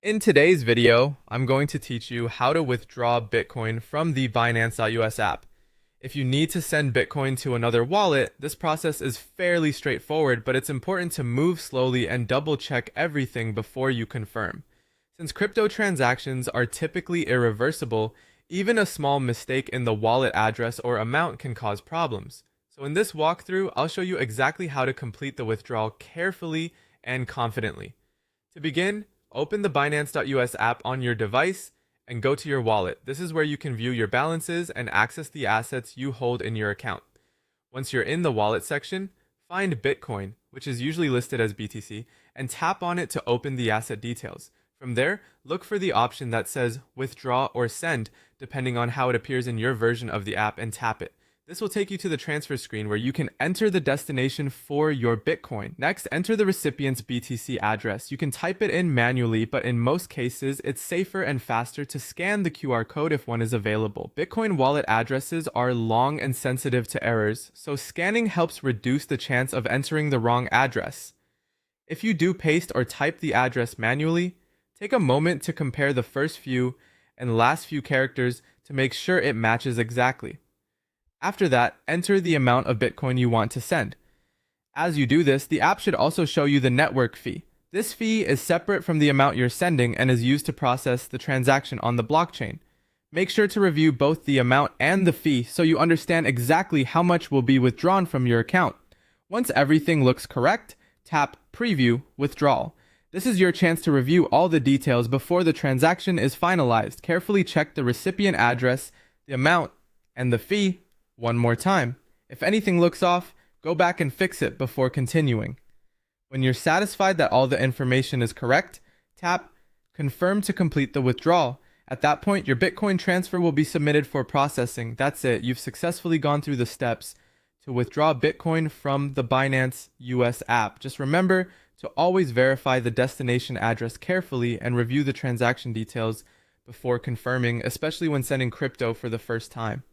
In today's video, I'm going to teach you how to withdraw Bitcoin from the Binance.us app. If you need to send Bitcoin to another wallet, this process is fairly straightforward, but it's important to move slowly and double check everything before you confirm. Since crypto transactions are typically irreversible, even a small mistake in the wallet address or amount can cause problems. So in this walkthrough, I'll show you exactly how to complete the withdrawal carefully and confidently. To begin, open the Binance.us app on your device and go to your wallet. This is where you can view your balances and access the assets you hold in your account. Once you're in the wallet section, find Bitcoin, which is usually listed as BTC, and tap on it to open the asset details. From there, look for the option that says withdraw or send, depending on how it appears in your version of the app, and tap it. This will take you to the transfer screen where you can enter the destination for your Bitcoin. Next, enter the recipient's BTC address. You can type it in manually, but in most cases, it's safer and faster to scan the QR code if one is available. Bitcoin wallet addresses are long and sensitive to errors, so scanning helps reduce the chance of entering the wrong address. If you do paste or type the address manually, take a moment to compare the first few and last few characters to make sure it matches exactly. After that, enter the amount of Bitcoin you want to send. As you do this, the app should also show you the network fee. This fee is separate from the amount you're sending and is used to process the transaction on the blockchain. Make sure to review both the amount and the fee so you understand exactly how much will be withdrawn from your account. Once everything looks correct, tap Preview Withdrawal. This is your chance to review all the details before the transaction is finalized. Carefully check the recipient address, the amount, and the fee one more time. If anything looks off, go back and fix it before continuing. When you're satisfied that all the information is correct, tap Confirm to complete the withdrawal. At that point, your Bitcoin transfer will be submitted for processing. That's it. You've successfully gone through the steps to withdraw Bitcoin from the Binance US app. Just remember to always verify the destination address carefully and review the transaction details before confirming, especially when sending crypto for the first time.